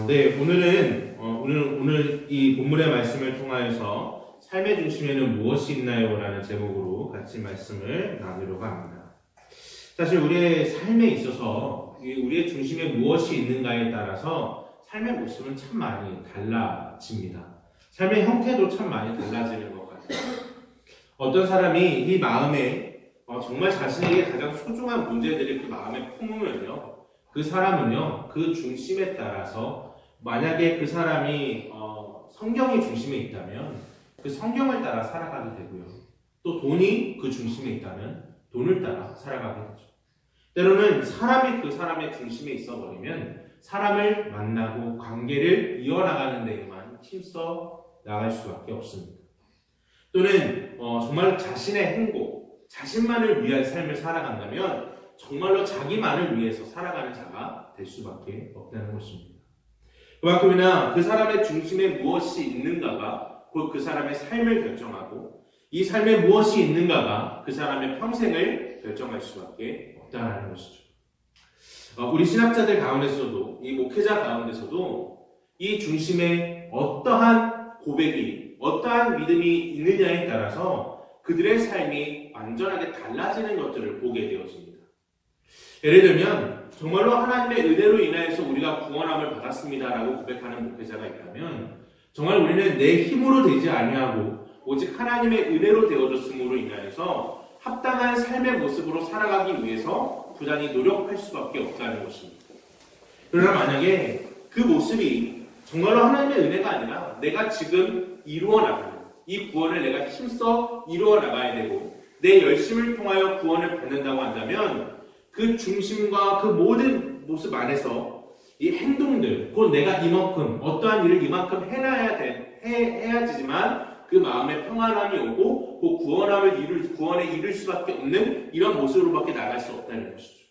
네, 오늘 이 본문의 말씀을 통하여서 삶의 중심에는 무엇이 있나요? 라는 제목으로 같이 말씀을 나누려고 합니다. 사실 우리의 삶에 있어서 우리의 중심에 무엇이 있는가에 따라서 삶의 모습은 참 많이 달라집니다. 삶의 형태도 참 많이 달라지는 것 같아요. 어떤 사람이 이 마음에 정말 자신에게 가장 소중한 문제들을 그 마음에 품으면요, 그 사람은요, 그 중심에 따라서 만약에 그 사람이 성경이 중심에 있다면 그 성경을 따라 살아가게 되고요. 또 돈이 그 중심에 있다면 돈을 따라 살아가게 되죠. 때로는 사람이 그 사람의 중심에 있어버리면 사람을 만나고 관계를 이어나가는 데에만 힘써 나갈 수밖에 없습니다. 또는 정말 자신의 행복, 자신만을 위한 삶을 살아간다면 정말로 자기만을 위해서 살아가는 자가 될 수밖에 없다는 것입니다. 그만큼이나 그 사람의 중심에 무엇이 있는가가 곧 그 사람의 삶을 결정하고 이 삶에 무엇이 있는가가 그 사람의 평생을 결정할 수밖에 없다는 것이죠. 우리 신학자들 가운데서도 이 목회자 가운데서도 이 중심에 어떠한 고백이 어떠한 믿음이 있느냐에 따라서 그들의 삶이 완전하게 달라지는 것들을 보게 되어집니다. 예를 들면 정말로 하나님의 은혜로 인하여서 우리가 구원함을 받았습니다라고 고백하는 목회자가 있다면 정말 우리는 내 힘으로 되지 아니하고 오직 하나님의 은혜로 되어졌음으로 인하여서 합당한 삶의 모습으로 살아가기 위해서 부단히 노력할 수밖에 없다는 것입니다. 그러나 만약에 그 모습이 정말로 하나님의 은혜가 아니라 내가 지금 이루어 나가는 이 구원을 내가 힘써 이루어 나가야 되고 내 열심을 통하여 구원을 받는다고 한다면 그 중심과 그 모든 모습 안에서 이 행동들, 곧 내가 이만큼 어떠한 일을 이만큼 해야지만 그 마음에 평안함이 오고 그 구원에 이를 수밖에 없는 이런 모습으로밖에 나갈 수 없다는 것이죠.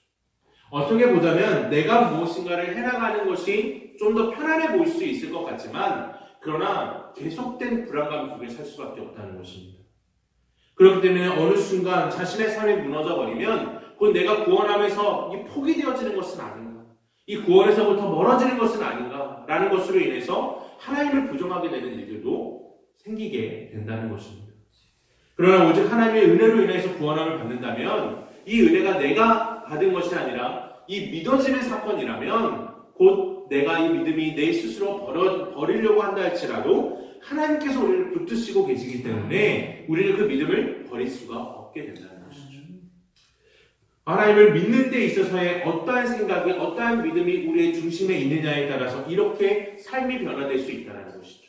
어떻게 보자면 내가 무엇인가를 해나가는 것이 좀 더 편안해 보일 수 있을 것 같지만 그러나 계속된 불안감 속에 살 수밖에 없다는 것입니다. 그렇기 때문에 어느 순간 자신의 삶이 무너져 버리면 곧 내가 구원하면서 이 포기되어지는 것은 아닌가, 이 구원에서부터 멀어지는 것은 아닌가라는 것으로 인해서 하나님을 부정하게 되는 일들도 생기게 된다는 것입니다. 그러나 오직 하나님의 은혜로 인해서 구원함을 받는다면 이 은혜가 내가 받은 것이 아니라 이 믿어지는 사건이라면 곧 내가 이 믿음이 내 스스로 버리려고 한다 할지라도 하나님께서 우리를 붙드시고 계시기 때문에 우리는 그 믿음을 버릴 수가 없게 된다는 것이죠. 하나님을 믿는 데 있어서의 어떠한 생각이 어떠한 믿음이 우리의 중심에 있느냐에 따라서 이렇게 삶이 변화될 수 있다는 것이죠.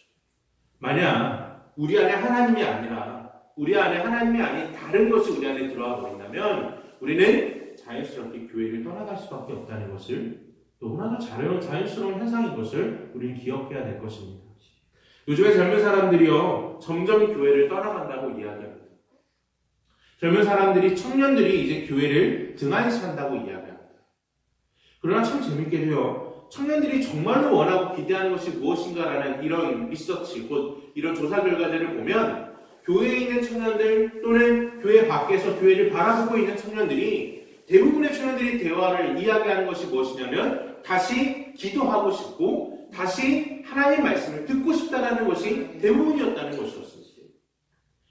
만약 우리 안에 하나님이 아니라 우리 안에 하나님이 아닌 다른 것이 우리 안에 들어와 버린다면 우리는 자연스럽게 교회를 떠나갈 수밖에 없다는 것을 너무나도 자연스러운 현상인 것을 우리는 기억해야 될 것입니다. 요즘에 젊은 사람들이요 점점 교회를 떠나간다고 이야기합니다. 젊은 사람들이 청년들이 이제 교회를 등한시한다고 이야기합니다. 그러나 참 재밌게도요 청년들이 정말로 원하고 기대하는 것이 무엇인가라는 이런 리서치 곧 이런 조사 결과들을 보면 교회에 있는 청년들 또는 교회 밖에서 교회를 바라보고 있는 청년들이 대부분의 청년들이 대화를 이야기하는 것이 무엇이냐면 다시 기도하고 싶고 다시 하나님의 말씀을 듣고 싶다는 것이 대부분이었다는 것이었습니다.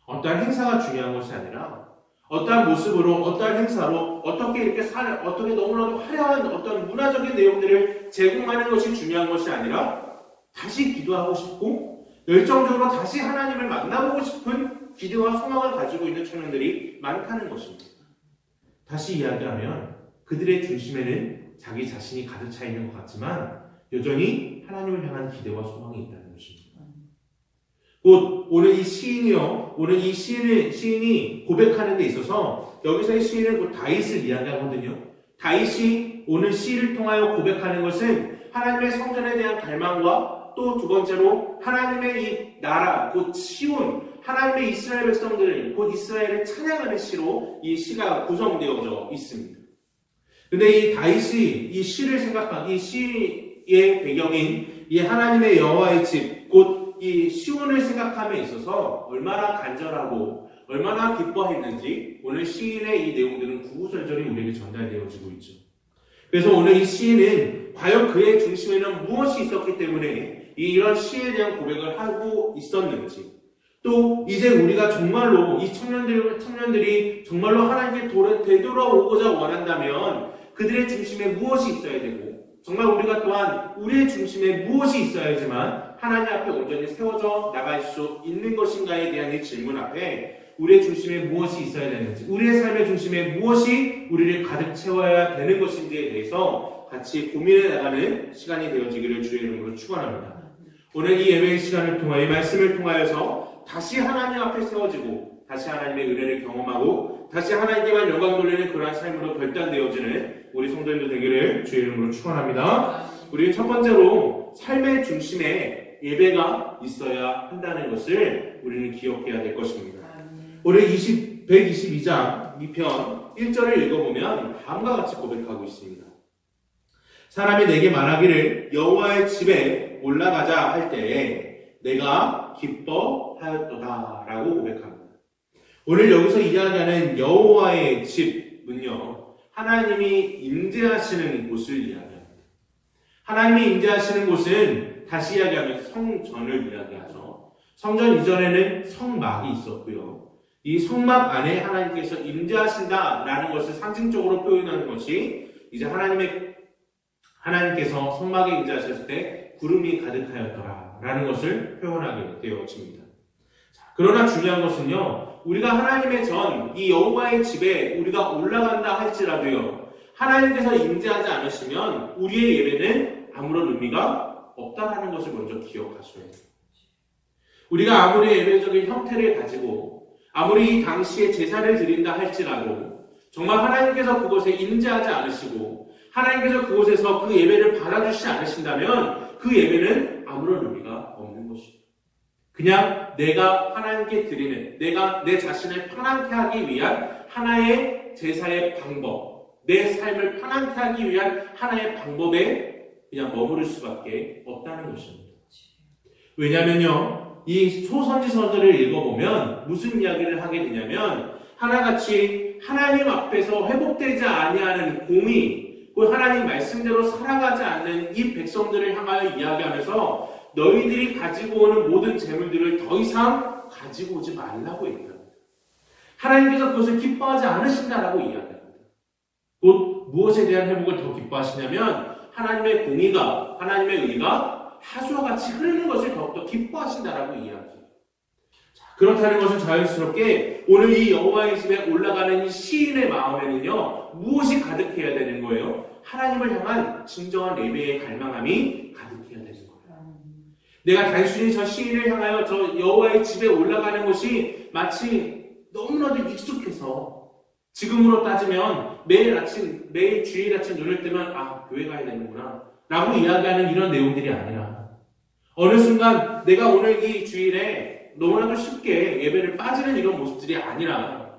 어떠한 행사가 중요한 것이 아니라 어떠한 모습으로 어떠한 행사로 어떻게 너무나도 화려한 어떤 문화적인 내용들을 제공하는 것이 중요한 것이 아니라 다시 기도하고 싶고 열정적으로 다시 하나님을 만나보고 싶은 기대와 소망을 가지고 있는 청년들이 많다는 것입니다. 다시 이야기하면 그들의 중심에는 자기 자신이 가득 차 있는 것 같지만 여전히 하나님을 향한 기대와 소망이 있다는 것입니다. 곧 오늘 이 시인이 고백하는 데 있어서 여기서의 시인은 곧 다윗을 이야기하거든요. 다윗이 오늘 시를 통하여 고백하는 것은 하나님의 성전에 대한 갈망과 또 두 번째로 하나님의 이 나라 곧 시온 하나님의 이스라엘 백성들 곧 이스라엘을 찬양하는 시로 이 시가 구성되어져 있습니다. 근데 이 다윗이 이 시를 생각한 이 시의 배경인 이 하나님의 여호와의 집 곧 이 시온을 생각함에 있어서 얼마나 간절하고 얼마나 기뻐했는지 오늘 시인의 이 내용들은 구구절절히 우리에게 전달되어지고 있죠. 그래서 오늘 이 시인은 과연 그의 중심에는 무엇이 있었기 때문에 이런 시에 대한 고백을 하고 있었는지, 또 이제 우리가 정말로 이 청년들이 정말로 하나님께 되돌아오고자 원한다면 그들의 중심에 무엇이 있어야 되고, 정말 우리가 또한 우리의 중심에 무엇이 있어야지만 하나님 앞에 온전히 세워져 나갈 수 있는 것인가에 대한 이 질문 앞에 우리의 중심에 무엇이 있어야 되는지, 우리의 삶의 중심에 무엇이 우리를 가득 채워야 되는 것인지에 대해서 같이 고민해 나가는 시간이 되어지기를 주의 이름으로 축원합니다. 오늘 이 예배의 시간을 통하여, 이 말씀을 통하여서 다시 하나님 앞에 세워지고 다시 하나님의 은혜를 경험하고 다시 하나님께만 영광 돌리는 그러한 삶으로 결단되어지는 우리 성도님들 되기를 주의 이름으로 축원합니다. 우리는 첫 번째로 삶의 중심에 예배가 있어야 한다는 것을 우리는 기억해야 될 것입니다. 오늘 122장 2편 1절을 읽어보면 다음과 같이 고백하고 있습니다. 사람이 내게 말하기를 여호와의 집에 올라가자 할 때에 내가 기뻐하였도다 라고 고백합니다. 오늘 여기서 이야기하는 여호와의 집은요, 하나님이 임재하시는 곳을 이야기합니다. 하나님이 임재하시는 곳은 다시 이야기하면 성전을 이야기하죠. 성전 이전에는 성막이 있었고요. 이 성막 안에 하나님께서 임재하신다라는 것을 상징적으로 표현하는 것이 이제 하나님께서 성막에 임재하셨을 때 구름이 가득하였더라라는 것을 표현하게 되어집니다. 그러나 중요한 것은요, 우리가 하나님의 이 여호와의 집에 우리가 올라간다 할지라도요, 하나님께서 임재하지 않으시면 우리의 예배는 아무런 의미가 없다라는 것을 먼저 기억하셔야 돼요. 우리가 아무리 예배적인 형태를 가지고 아무리 이 당시에 제사를 드린다 할지라도 정말 하나님께서 그곳에 임재하지 않으시고 하나님께서 그곳에서 그 예배를 받아주시지 않으신다면 그 예배는 아무런 의미가 없는 것입니다. 그냥 내가 하나님께 드리는, 내가 내 자신을 편안케 하기 위한 하나의 제사의 방법, 내 삶을 편안케 하기 위한 하나의 방법에 그냥 머무를 수밖에 없다는 것입니다. 왜냐하면요, 이 소선지서들을 읽어보면 무슨 이야기를 하게 되냐면 하나같이 하나님 앞에서 회복되지 아니하는 공의, 그 하나님 말씀대로 살아가지 않는 이 백성들을 향하여 이야기하면서 너희들이 가지고 오는 모든 재물들을 더 이상 가지고 오지 말라고 얘기합니다. 하나님께서 그것을 기뻐하지 않으신다라고 이야기합니다. 곧 무엇에 대한 회복을 더 기뻐하시냐면 하나님의 공의가, 하나님의 의가 하수와 같이 흐르는 것을 더욱더 기뻐하신다라고 이야기해요. 그렇다는 것은 자연스럽게 오늘 이 여호와의 집에 올라가는 이 시인의 마음에는요, 무엇이 가득해야 되는 거예요? 하나님을 향한 진정한 예배의 갈망함이 가득해야 되는 거예요. 내가 단순히 저 시인을 향하여 저 여호와의 집에 올라가는 것이 마치 너무나도 익숙해서 지금으로 따지면 매일 주일 아침 눈을 뜨면 교회 가야 되는구나 라고 이야기하는 이런 내용들이 아니라 어느 순간 내가 오늘 이 주일에 너무나도 쉽게 예배를 빠지는 이런 모습들이 아니라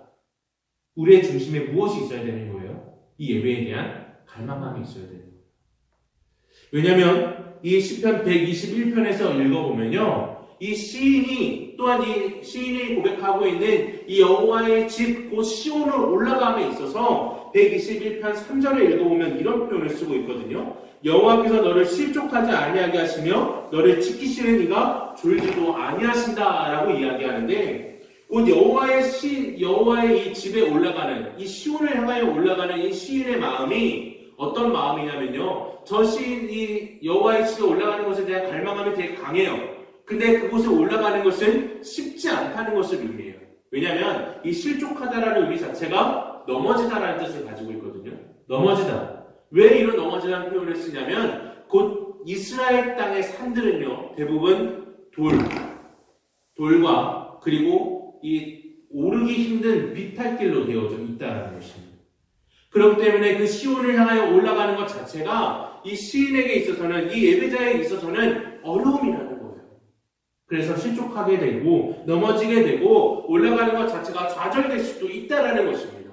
우리의 중심에 무엇이 있어야 되는 거예요? 이 예배에 대한 갈망함이 있어야 되는 거예요. 왜냐하면 이 시편 121편에서 읽어보면요, 이 시인이 또한 이 시인이 고백하고 있는 이 여호와의 집 곧 시온을 올라감에 있어서 121편 3절을 읽어보면 이런 표현을 쓰고 있거든요. 여호와께서 너를 실족하지 아니하게 하시며 너를 지키시는 이가 졸지도 아니하신다라고 이야기하는데, 곧 여호와의 이 집에 올라가는 이 시온을 향하여 올라가는 이 시인의 마음이 어떤 마음이냐면요, 저 시인이 여호와의 집에 올라가는 것에 대한 갈망함이 되게 강해요. 근데 그곳에 올라가는 것은 쉽지 않다는 것을 의미해요. 왜냐하면 이 실족하다라는 의미 자체가 넘어지다라는 뜻을 가지고 있거든요. 넘어지다. 왜 이런 넘어지다는 표현을 쓰냐면 곧 이스라엘 땅의 산들은요, 대부분 돌과 그리고 이 오르기 힘든 비탈길로 되어져 있다는 것입니다. 그렇기 때문에 그 시온을 향하여 올라가는 것 자체가 이 시인에게 있어서는, 이 예배자에게 있어서는 어려움이라는 거예요. 그래서 실족하게 되고 넘어지게 되고 올라가는 것 자체가 좌절될 수도 있다는 것입니다.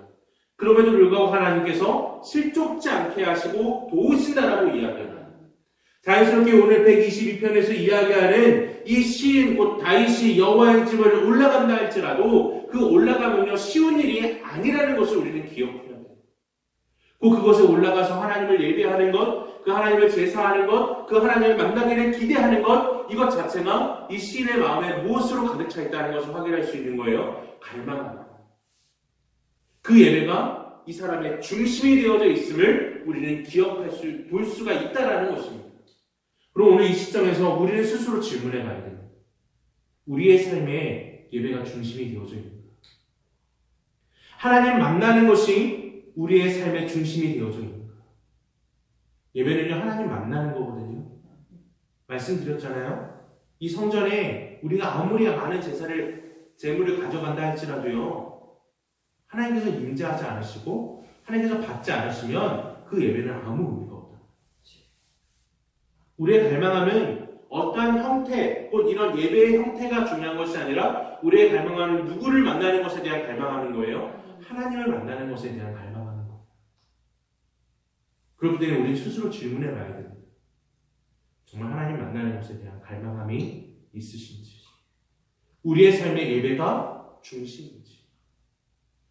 그럼에도 불구하고 하나님께서 실족지 않게 하시고 도우신다라고 이야기합니다. 자연스럽게 오늘 122편에서 이야기하는 이 시인 곧 다윗이 여호와의 집을 올라간다 할지라도 그 올라가면요 쉬운 일이 아니라는 것을 우리는 기억해야 돼요. 그곳에 올라가서 하나님을 예배하는 것, 그 하나님을 제사하는 것, 그 하나님을 만나기를 기대하는 것, 이것 자체가 이 시인의 마음에 무엇으로 가득 차 있다는 것을 확인할 수 있는 거예요. 갈망합니다. 그 예배가 이 사람의 중심이 되어져 있음을 우리는 볼 수가 있다는 것입니다. 그럼 오늘 이 시점에서 우리는 스스로 질문해 봐야 됩니다. 우리의 삶에 예배가 중심이 되어져 있는가? 하나님 만나는 것이 우리의 삶의 중심이 되어져 있는가? 예배는요, 하나님 만나는 거거든요. 말씀드렸잖아요. 이 성전에 우리가 아무리 많은 재물을 가져간다 할지라도요, 하나님께서 임재하지 않으시고 하나님께서 받지 않으시면 그 예배는 아무 의미가 없다. 우리의 갈망함은 어떠한 형태, 곧 이런 예배의 형태가 중요한 것이 아니라 우리의 갈망함은 누구를 만나는 것에 대한 갈망하는 거예요. 하나님을 만나는 것에 대한 갈망하는 거예요. 그렇기 때문에 우리 스스로 질문해 봐야 됩니다. 정말 하나님 만나는 것에 대한 갈망함이 있으신지, 우리의 삶의 예배가 중심인지.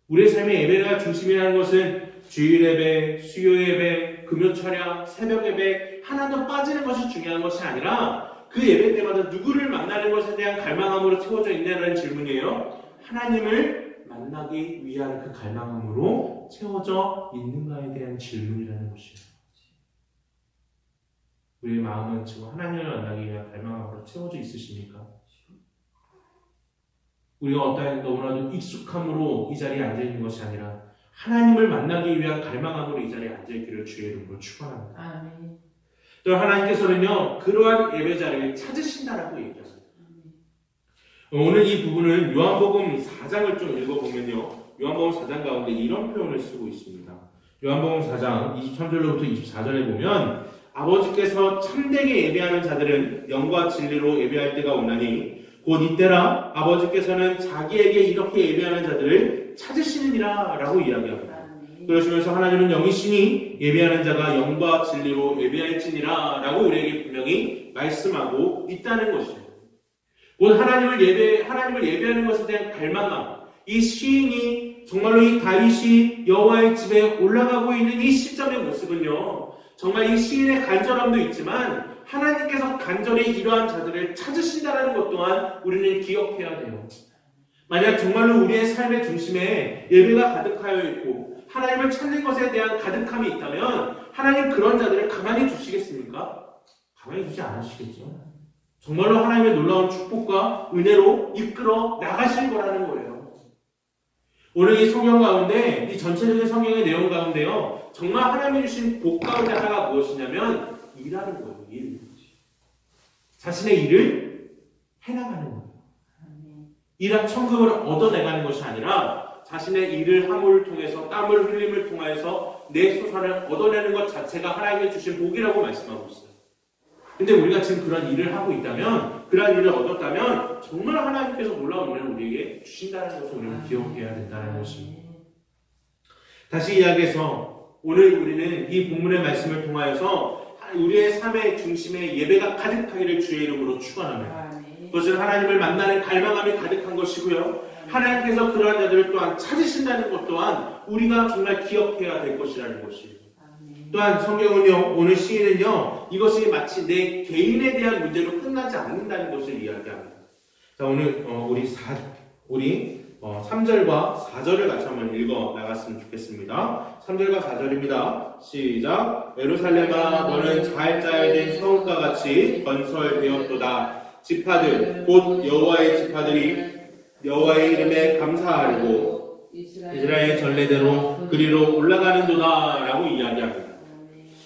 우리의 삶의 예배가 중심이라는 것은 주일 예배, 수요 예배, 금요 철야, 새벽 예배 하나도 빠지는 것이 중요한 것이 아니라 그 예배 때마다 누구를 만나는 것에 대한 갈망함으로 채워져 있냐는 질문이에요. 하나님을 만나기 위한 그 갈망함으로 채워져 있는가에 대한 질문이라는 것이에요. 우리의 마음은 지금 하나님을 만나기 위한 갈망함으로 채워져 있으십니까? 우리가 어떠한 너무나도 익숙함으로 이 자리에 앉아있는 것이 아니라 하나님을 만나기 위한 갈망함으로 이 자리에 앉아있기를 주의 이름으로 축원합니다. 아멘. 또 하나님께서는요, 그러한 예배자를 찾으신다라고 얘기합니다. 오늘 이 부분은 요한복음 4장을 좀 읽어보면요, 요한복음 4장 가운데 이런 표현을 쓰고 있습니다. 요한복음 4장 23절로부터 24절에 보면 아버지께서 참되게 예배하는 자들은 영과 진리로 예배할 때가 오나니 곧 이때라 아버지께서는 자기에게 이렇게 예배하는 자들을 찾으시느니라 라고 이야기합니다. 그러시면서 하나님은 영이시니 예배하는 자가 영과 진리로 예배할지니라 라고 우리에게 분명히 말씀하고 있다는 것이에요. 곧 하나님을 예배하는 것에 대한 갈망함, 이 시인이 정말로 이 다윗이 여호와의 집에 올라가고 있는 이 시점의 모습은요, 정말 이 시인의 간절함도 있지만 하나님께서 간절히 이러한 자들을 찾으신다는 것 또한 우리는 기억해야 돼요. 만약 정말로 우리의 삶의 중심에 예배가 가득하여 있고 하나님을 찾는 것에 대한 가득함이 있다면 하나님 그런 자들을 가만히 두시겠습니까? 가만히 두지 않으시겠죠. 정말로 하나님의 놀라운 축복과 은혜로 이끌어 나가실 거라는 거예요. 오늘 이 성경 가운데, 이 전체적인 성경의 내용 가운데요, 정말 하나님이 주신 복 가운데 하나가 무엇이냐면 일하는 거예요. 일. 자신의 일을 해나가는 거예요. 일한 천금을 얻어내가는 것이 아니라 자신의 일을 함을 통해서 땀을 흘림을 통해서 내 소산을 얻어내는 것 자체가 하나님이 주신 복이라고 말씀하고 있어요. 근데 우리가 지금 그런 일을 하고 있다면, 그런 일을 얻었다면 정말 하나님께서 놀라운 은혜를 우리에게 주신다는 것을 우리는 기억해야 된다는 것입니다. 다시 이야기해서 오늘 우리는 이 본문의 말씀을 통하여서 우리의 삶의 중심에 예배가 가득하기를 주의 이름으로 축원합니다. 그것은 하나님을 만나는 갈망함이 가득한 것이고요, 하나님께서 그러한 자들을 또한 찾으신다는 것 또한 우리가 정말 기억해야 될 것이라는 것이에요. 또한 성경은요, 오늘 시인은요, 이것이 마치 내 개인에 대한 문제로 끝나지 않는다는 것을 이야기합니다. 자, 오늘 우리 3절과 4절을 같이 한번 읽어 나갔으면 좋겠습니다. 3절과 4절입니다. 시작. 예루살렘아, 너는 잘 짜여진 성읍과 같이 건설되었도다. 지파들 곧 여호와의 지파들이 여호와의 이름에 감사하고 이스라엘 전례대로 그리로 올라가는도다 라고 이야기합니다.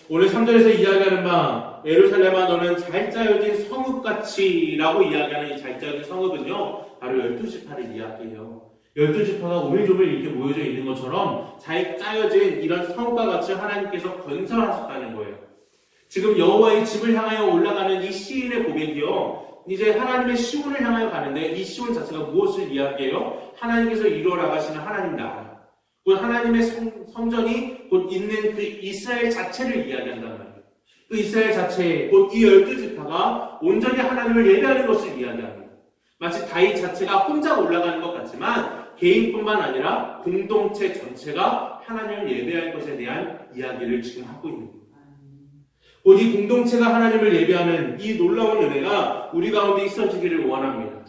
오늘 3절에서 이야기하는 바 예루살렘아, 너는 잘 짜여진 성읍같이 라고 이야기하는 이 잘 짜여진 성읍은요, 바로 12지파를 이야기해요. 12지파가 오밀조밀 이렇게 모여져 있는 것처럼 잘 짜여진 이런 성읍과 같이 하나님께서 건설하셨다는 거예요. 지금 여호와의 집을 향하여 올라가는 이 시인의 고백이요, 이제 하나님의 시온을 향하여 가는데 이 시온 자체가 무엇을 이야기해요? 하나님께서 이루어 나가시는 하나님 나라, 곧 하나님의 성전이 곧 있는 그 이스라엘 자체를 이야기한단 말이에요. 그 이스라엘 자체, 곧 이 12지파가 온전히 하나님을 예배하는 것을 이야기합니다. 마치 다윗 자체가 혼자 올라가는 것 같지만 개인뿐만 아니라 공동체 전체가 하나님을 예배할 것에 대한 이야기를 지금 하고 있는 겁니다. 곧 이 공동체가 하나님을 예배하는 이 놀라운 은혜가 우리 가운데 있어지기를 원합니다.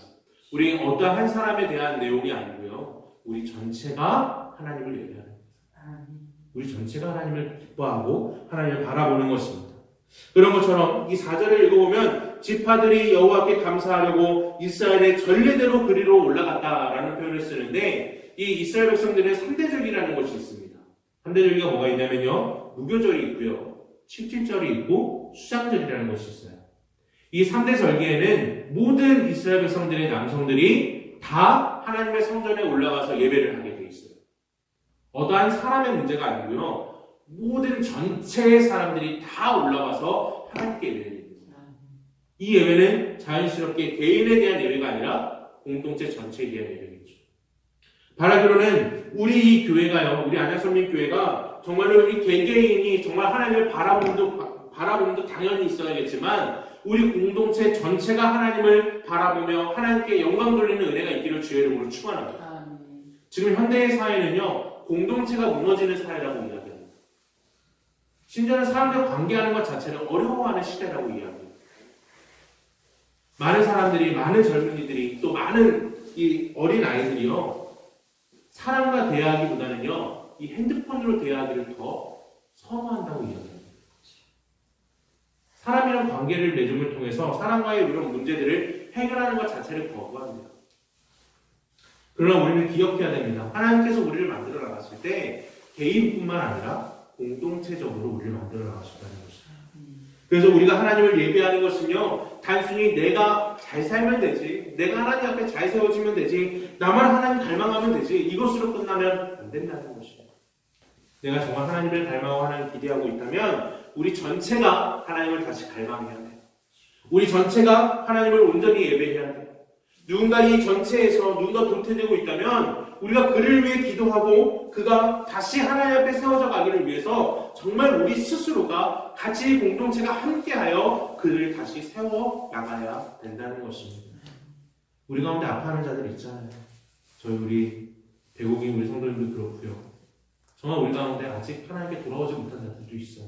우리 어떤 한 사람에 대한 내용이 아니고요. 우리 전체가 하나님을 예배하는 겁니다. 우리 전체가 하나님을 기뻐하고 하나님을 바라보는 것입니다. 그런 것처럼 이 4절을 읽어보면 지파들이 여호와께 감사하려고 이스라엘의 전례대로 그리로 올라갔다라는 표현을 쓰는데 이 이스라엘 백성들의 3대절기라는 것이 있습니다. 3대절기가 뭐가 있냐면요. 무교절이 있고요. 칠칠절이 있고 수장절이라는 것이 있어요. 이 3대 절기에는 모든 이스라엘 백성들의 남성들이 다 하나님의 성전에 올라가서 예배를 하게 돼 있어요. 어떠한 사람의 문제가 아니고요. 모든 전체의 사람들이 다 올라와서 하나님께 예배를 드립니다. 이 예배는 자연스럽게 개인에 대한 예배가 아니라 공동체 전체에 대한 예배겠죠. 바라기로는 우리 이 교회가요, 우리 안양선민교회가 정말로 우리 개개인이 정말 하나님을 바라봄도 당연히 있어야겠지만 우리 공동체 전체가 하나님을 바라보며 하나님께 영광 돌리는 은혜가 있기를 주의 이름으로 축원합니다. 지금 현대의 사회는요, 공동체가 무너지는 사회라고 이야기합니다. 심지어는 사람들과 관계하는 것 자체를 어려워하는 시대라고 이야기합니다. 많은 사람들이, 많은 젊은이들이, 또 많은 이 어린 아이들이요, 사람과 대화하기보다는요, 이 핸드폰으로 대화하기를 더 선호한다고 이야기합니다. 사람이랑 관계를 맺음을 통해서 사람과의 이런 문제들을 해결하는 것 자체를 거부합니다. 그러나 우리는 기억해야 됩니다. 하나님께서 우리를 만들어 나갔을 때 개인뿐만 아니라 공동체적으로 우리를 만들어 나가셨다는 것입니다. 그래서 우리가 하나님을 예배하는 것은요, 단순히 내가 잘 살면 되지, 내가 하나님 앞에 잘 세워지면 되지, 나만 하나님 닮아가면 되지, 이것으로 끝나면 안 된다는 것입니다. 내가 정말 하나님을 닮아가고 하나님을 기대하고 있다면 우리 전체가 하나님을 다시 갈망해야 돼요. 우리 전체가 하나님을 온전히 예배해야 돼요. 누군가 이 전체에서 누군가 도태되고 있다면 우리가 그를 위해 기도하고 그가 다시 하나님 앞에 세워져 가기를 위해서 정말 우리 스스로가 같이 공동체가 함께하여 그를 다시 세워 나가야 된다는 것입니다. 우리 가운데 아파하는 자들 있잖아요. 우리 대국인 우리 성도님도 그렇고요. 정말 우리 가운데 아직 하나님께 돌아오지 못한 자들도 있어요.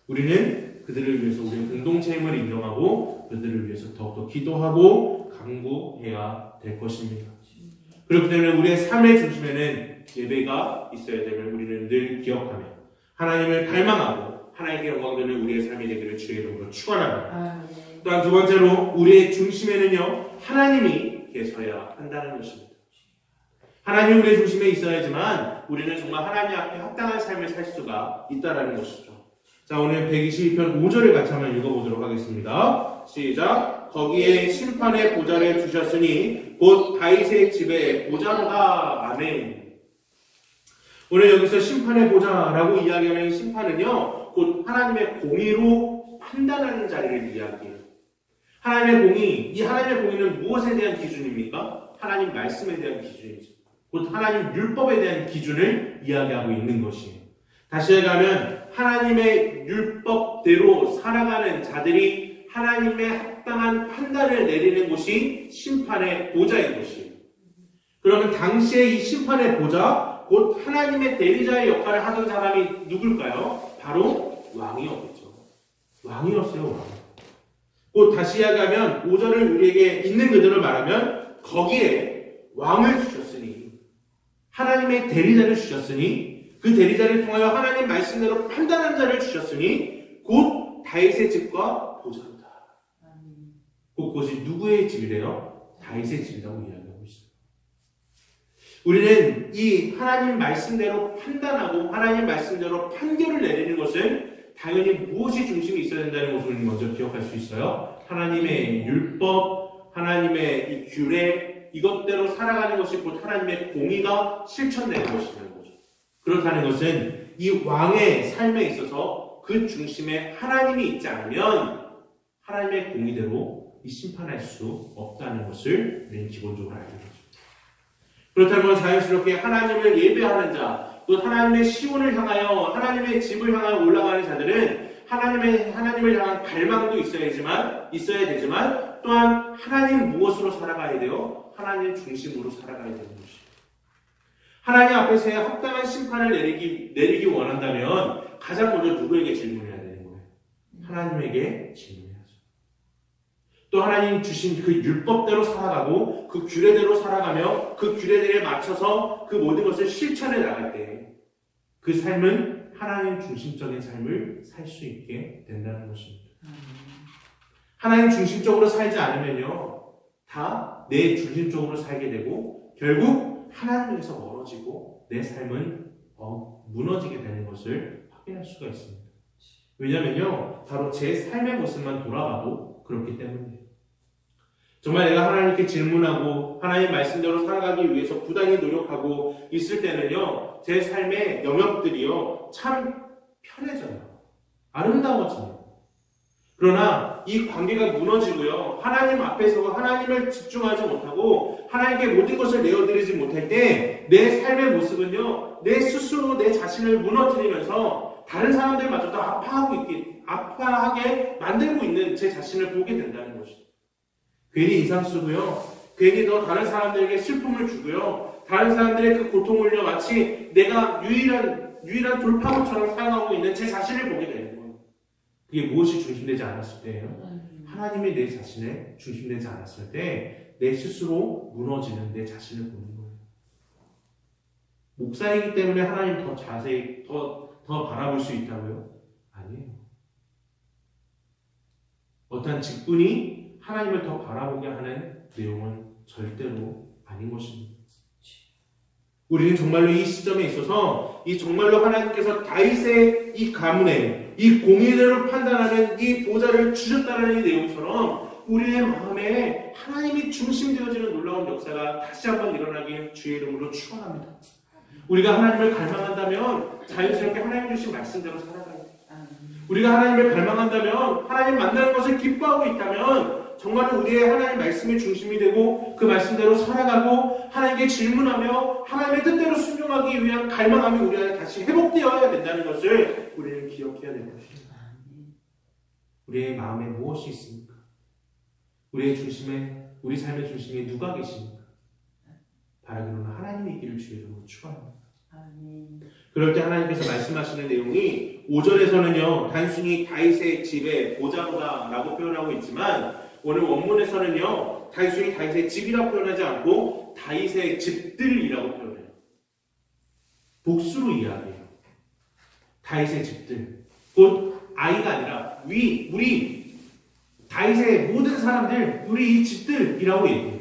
우리는 그들을 위해서 우리의 공동체임을 인정하고 그들을 위해서 더욱더 기도하고 강구해야 될 것입니다. 그렇기 때문에 우리의 삶의 중심에는 예배가 있어야 됨을 우리는 늘 기억하며 하나님을 갈망하고 하나님께 영광 되는 우리의 삶이 되기를 주의 이름으로 축원합니다. 또한 두 번째로 우리의 중심에는요, 하나님이 계셔야 한다는 것입니다. 하나님이 우리의 중심에 있어야지만 우리는 정말 하나님 앞에 합당한 삶을 살 수가 있다는 것이죠. 자, 오늘 122편 5절을 같이 한번 읽어보도록 하겠습니다. 시작. 거기에 심판의 보좌를 주셨으니 곧 다윗의 집에 보좌로다. 아멘. 오늘 여기서 심판의 보좌라고 이야기하는 심판은요, 곧 하나님의 공의로 판단하는 자리를 이야기해요. 하나님의 공의, 이 하나님의 공의는 무엇에 대한 기준입니까? 하나님 말씀에 대한 기준이죠. 곧 하나님 율법에 대한 기준을 이야기하고 있는 것이에요. 다시 얘기하면 하나님의 율법대로 살아가는 자들이 하나님의 합당한 판단을 내리는 곳이 심판의 보좌인 것이에요. 그러면 당시에 이 심판의 보좌, 곧 하나님의 대리자의 역할을 하던 사람이 누굴까요? 바로 왕이었겠죠. 왕이었어요, 왕. 곧 다시 이야기하면 5절을 우리에게 있는 그대로 말하면 거기에 왕을 주셨으니, 하나님의 대리자를 주셨으니, 그 대리자를 통하여 하나님 말씀대로 판단하는 자를 주셨으니 곧 다윗의 집과 보좌로다. 곧 그것이 누구의 집이래요? 다윗의 집이라고 이야기하고 있어요. 우리는 이 하나님 말씀대로 판단하고 하나님 말씀대로 판결을 내리는 것은 당연히 무엇이 중심이 있어야 된다는 것을 먼저 기억할 수 있어요. 하나님의 율법, 하나님의 이 규례, 이것대로 살아가는 것이 곧 하나님의 공의가 실천되는 것이라는 거죠. 그렇다는 것은 이 왕의 삶에 있어서 그 중심에 하나님이 있지 않으면 하나님의 공의대로 이 심판할 수 없다는 것을 우리는 기본적으로 알게 되죠. 그렇다면 자연스럽게 하나님을 예배하는 자, 또 하나님의 시온을 향하여 하나님의 집을 향하여 올라가는 자들은 하나님을 향한 갈망도 있어야 되지만 또한 하나님 무엇으로 살아가야 돼요? 하나님 중심으로 살아가야 되는 것이에요. 하나님 앞에서의 합당한 심판을 내리기 원한다면 가장 먼저 누구에게 질문해야 되는 거예요? 하나님에게 질문해야죠. 또 하나님 주신 그 율법대로 살아가고 그 규례대로 살아가며 그 규례들에 맞춰서 그 모든 것을 실천해 나갈 때 그 삶은 하나님 중심적인 삶을 살 수 있게 된다는 것입니다. 하나님 중심적으로 살지 않으면요, 다 내 중심적으로 살게 되고 결국 하나님에서 멀어지고 내 삶은 무너지게 되는 것을 확인할 수가 있습니다. 왜냐면요, 바로 제 삶의 모습만 돌아봐도 그렇기 때문이에요. 정말 내가 하나님께 질문하고 하나님 말씀대로 살아가기 위해서 부단히 노력하고 있을 때는요, 제 삶의 영역들이요, 참 편해져요. 아름다워져요. 그러나 이 관계가 무너지고요, 하나님 앞에서 하나님을 집중하지 못하고 하나님께 모든 것을 내어드리지 못할 때 내 삶의 모습은요, 내 스스로 내 자신을 무너뜨리면서 다른 사람들마저도 아파하게 만들고 있는 제 자신을 보게 된다는 것이죠. 괜히 인상 쓰고요, 괜히 더 다른 사람들에게 슬픔을 주고요, 다른 사람들의 그 고통을요, 마치 내가 유일한 돌파구처럼 사용하고 있는 제 자신을 보게 되는 거예요. 그게 무엇이 중심되지 않았을 때예요? 하나님이 내 자신에 중심되지 않았을 때 내 스스로 무너지는 내 자신을 보는 거예요. 목사이기 때문에 하나님 더 자세히 더 바라볼 수 있다고요? 아니에요. 어떠한 직분이 하나님을 더 바라보게 하는 내용은 절대로 아닌 것입니다. 우리는 정말로 이 시점에 있어서 정말로 하나님께서 다윗의 이 가문에 이 공의대로 판단하는 이 보좌를 주셨다는 이 내용처럼 우리의 마음에 하나님이 중심되어지는 놀라운 역사가 다시 한번 일어나길 주의 이름으로 축원합니다. 우리가 하나님을 갈망한다면 자연스럽게 하나님 주신 말씀대로 살아가야 돼요. 우리가 하나님을 갈망한다면, 하나님 만나는 것을 기뻐하고 있다면 정말로 우리의 하나님 말씀이 중심이 되고 그 말씀대로 살아가고 하나님께 질문하며 하나님의 뜻대로 순종하기 위한 갈망함이 우리 안에 다시 회복되어야 된다는 것을 우리는 기억해야 되는 것입니다. 우리의 마음에 무엇이 있습니까? 우리 삶의 중심에 누가 계십니까? 바라기로는 하나님이기를 주의 이름으로 축원합니다. 그럴 때 하나님께서 말씀하시는 내용이 5절에서는요, 단순히 다윗의 집의 보좌로다 라고 표현하고 있지만 오늘 원문에서는요, 단순히 다윗의 집이라고 표현하지 않고 다윗의 집들이라고 표현해요. 복수로 이야기해요. 다윗의 집들, 곧 아이가 아니라 우리 다윗의 모든 사람들, 우리 이 집들이라고 얘기해요.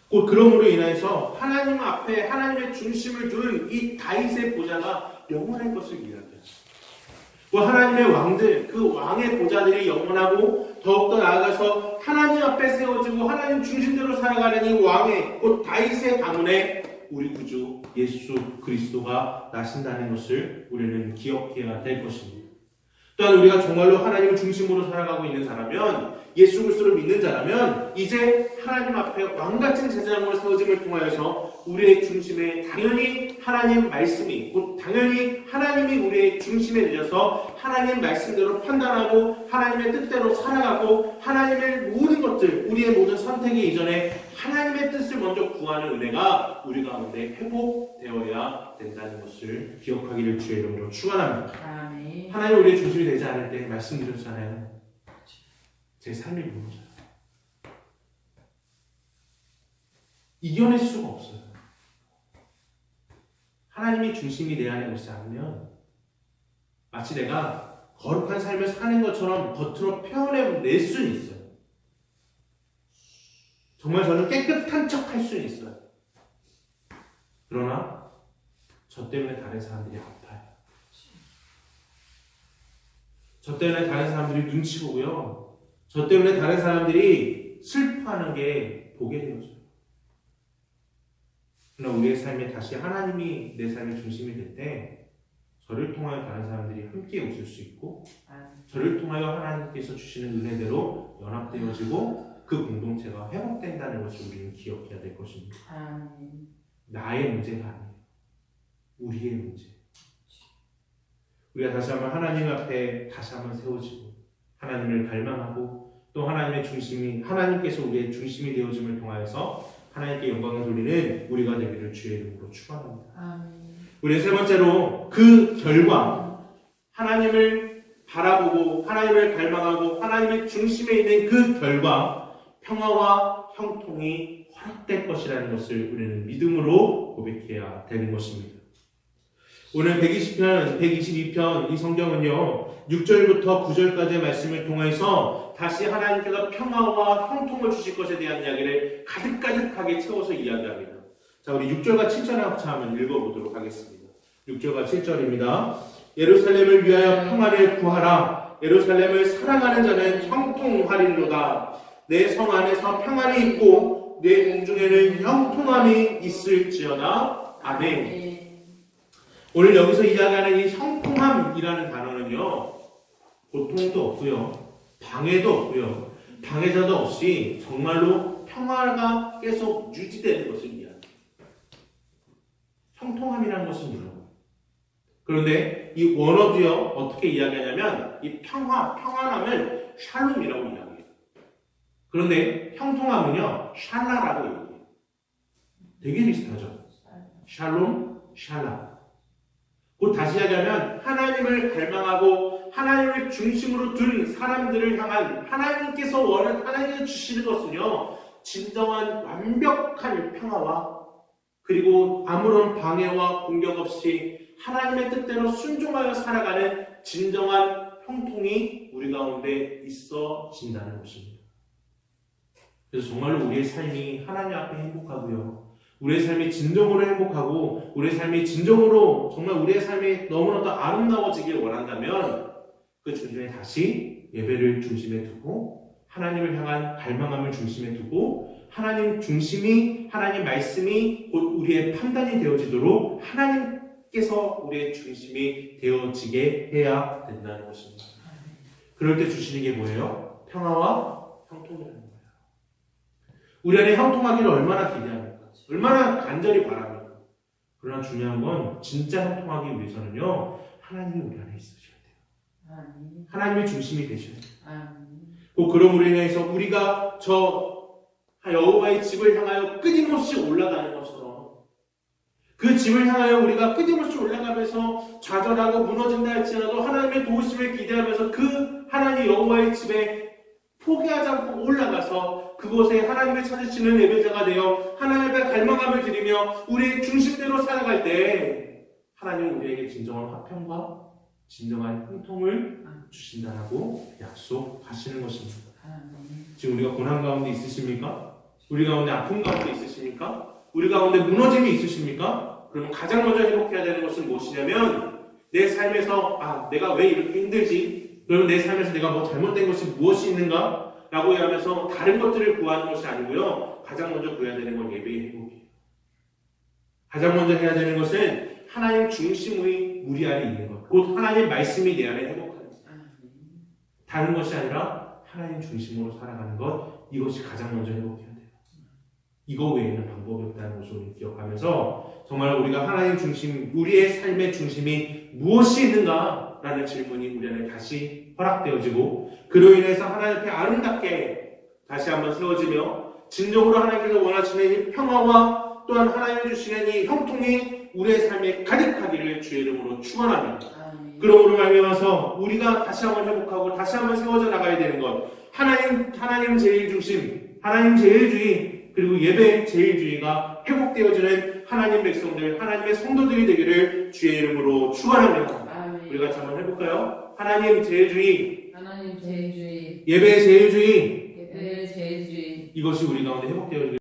곧 그러므로 인해서 하나님 앞에 하나님의 중심을 두는 이 다윗의 보좌가 영원할 것을 이야기해요. 하나님의 왕들, 그 왕의 보좌들이 영원하고 더욱더 나아가서 하나님 앞에 세워지고 하나님 중심대로 살아가는 이 왕의, 곧 다윗의 가문에 우리 구주 예수 그리스도가 나신다는 것을 우리는 기억해야 될 것입니다. 또한 우리가 정말로 하나님을 중심으로 살아가고 있는 자라면, 예수 그리스도를 믿는 자라면 이제 하나님 앞에 왕같은 제사장으로 세워짐을 통하여서 우리의 중심에 당연히 하나님 말씀이, 곧 당연히 하나님이 우리의 중심에 내려서 하나님 말씀대로 판단하고 하나님의 뜻대로 살아가고 하나님의 모든 것들, 우리의 모든 선택이 이전에 하나님의 뜻을 먼저 구하는 은혜가 우리 가운데 회복되어야 된다는 것을 기억하기를 주의 이름으로 축원합니다. 하나님 우리의 중심이 되지 않을 때 말씀드렸잖아요. 제 삶이 무너져요. 이겨낼 수가 없어요. 하나님이 중심이 내 안에 오지 않으면 마치 내가 거룩한 삶을 사는 것처럼 겉으로 표현해낼 수는 있어요. 정말 저는 깨끗한 척 할 수는 있어요. 그러나 저 때문에 다른 사람들이 아파요. 저 때문에 다른 사람들이 눈치 보고요. 저 때문에 다른 사람들이 슬퍼하는 게 보게 되어져요. 그러나 우리의 삶에 다시 하나님이 내 삶의 중심이 될 때 저를 통하여 다른 사람들이 함께 웃을 수 있고 저를 통하여 하나님께서 주시는 은혜대로 연합되어지고 그 공동체가 회복된다는 것을 우리는 기억해야 될 것입니다. 나의 문제가 아니에요. 우리의 문제. 우리가 다시 한번 하나님 앞에 다시 한번 세워지고 하나님을 갈망하고 또 하나님의 중심이 하나님께서 우리의 중심이 되어짐을 통하여서 하나님께 영광을 돌리는 우리가 되기를 주의 이름으로 축원합니다. 우리 세 번째로 그 결과 하나님을 바라보고 하나님을 갈망하고 하나님의 중심에 있는 그 결과 평화와 형통이 허락될 것이라는 것을 우리는 믿음으로 고백해야 되는 것입니다. 오늘 120편, 122편 이 성경은요 6절부터 9절까지의 말씀을 통해서 다시 하나님께서 평화와 형통을 주실 것에 대한 이야기를 가득가득하게 채워서 이야기합니다. 자, 우리 6절과 7절을 합쳐하면 읽어보도록 하겠습니다. 6절과 7절입니다. 예루살렘을 위하여 평화를 구하라. 예루살렘을 사랑하는 자는 형통하리로다. 내 성 안에서 평안이 있고 내 공중에는 형통함이 있을지어다. 아멘. 오늘 여기서 이야기하는 이 형통함이라는 단어는요 고통도 없고요 방해도 없고요 방해자도 없이 정말로 평화가 계속 유지되는 것을 이야기합니다. 형통함이라는 것은 뭐라고? 그런데 이 원어도요 어떻게 이야기하냐면 이 평안함을 샬롬이라고 이야기해요. 그런데 형통함은요 샬라라고 얘기해요. 되게 비슷하죠. 샬롬, 샬라. 곧 다시 이야기하면 하나님을 갈망하고 하나님을 중심으로 둔 사람들을 향한 하나님께서 하나님께서 주시는 것은요 진정한 완벽한 평화와 그리고 아무런 방해와 공격 없이 하나님의 뜻대로 순종하여 살아가는 진정한 형통이 우리 가운데 있어진다는 것입니다. 그래서 정말로 우리의 삶이 하나님 앞에 행복하고요 우리의 삶이 진정으로 행복하고 우리의 삶이 진정으로 정말 우리의 삶이 너무나도 아름다워지길 원한다면 그 중심에 다시 예배를 중심에 두고 하나님을 향한 갈망함을 중심에 두고 하나님 중심이 하나님 말씀이 곧 우리의 판단이 되어지도록 하나님께서 우리의 중심이 되어지게 해야 된다는 것입니다. 그럴 때 주시는 게 뭐예요? 평화와 형통이라는 거예요. 우리 안에 형통하기를 얼마나 기대합니까? 얼마나 간절히 바랍니까? 그러나 중요한 건 진짜 형통하기 위해서는요 하나님이 우리 안에 있으셔야 돼요. 하나님이 중심이 되셔야 돼요. 그러므로 인해서 우리가 저 여호와의 집을 향하여 끊임없이 올라가는 것처럼 그 집을 향하여 우리가 끊임없이 올라가면서 좌절하고 무너진다 할지라도 하나님의 도우심을 기대하면서 그 하나님 여호와의 집에 포기하지 않고 올라가서 그곳에 하나님을 찾으시는 예배자가 되어 하나님 앞에 갈망함을 드리며 우리의 중심대로 살아갈 때 하나님은 우리에게 진정한 화평과 진정한 형통을 주신다고 약속하시는 것입니다. 지금 우리가 고난 가운데 있으십니까? 우리 가운데 아픔 가운데 있으십니까? 우리 가운데 무너짐이 있으십니까? 그러면 가장 먼저 회복해야 되는 것은 무엇이냐면 내 삶에서 내가 왜 이렇게 힘들지? 그러면 내 삶에서 내가 뭐 잘못된 것이 무엇이 있는가? 라고 하면서 다른 것들을 구하는 것이 아니고요. 가장 먼저 구해야 되는 건 예배의 회복이에요. 가장 먼저 해야 되는 것은 하나님 중심의 우리 안에 있는 것. 곧 하나님 말씀이 내 안에 회복하는 것. 다른 것이 아니라 하나님 중심으로 살아가는 것. 이것이 가장 먼저 회복해야 돼요. 이거 외에는 방법이 없다는 것을 우리 기억하면서 정말 우리가 하나님 중심, 우리의 삶의 중심이 무엇이 있는가? 라는 질문이 우리 안에 다시 허락되어지고 그로 인해서 하나님 앞에 아름답게 다시 한번 세워지며 진정으로 하나님께서 원하시는 이 평화와 또한 하나님이 주시는 이 형통이 우리의 삶에 가득하기를 주의 이름으로 축원합니다. 그러므로 말미암아서 우리가 다시 한번 회복하고 다시 한번 세워져 나가야 되는 것 하나님 제일 중심, 하나님 제일주의 그리고 예배 제일주의가 회복되어지는 하나님 백성들, 하나님의 성도들이 되기를 주의 이름으로 축원합니다. 우리가 같이 한번 해볼까요? 하나님 제일주의, 제일주의, 예배 제일주의, 제일주의. 이것이 우리 가운데 회복되어지길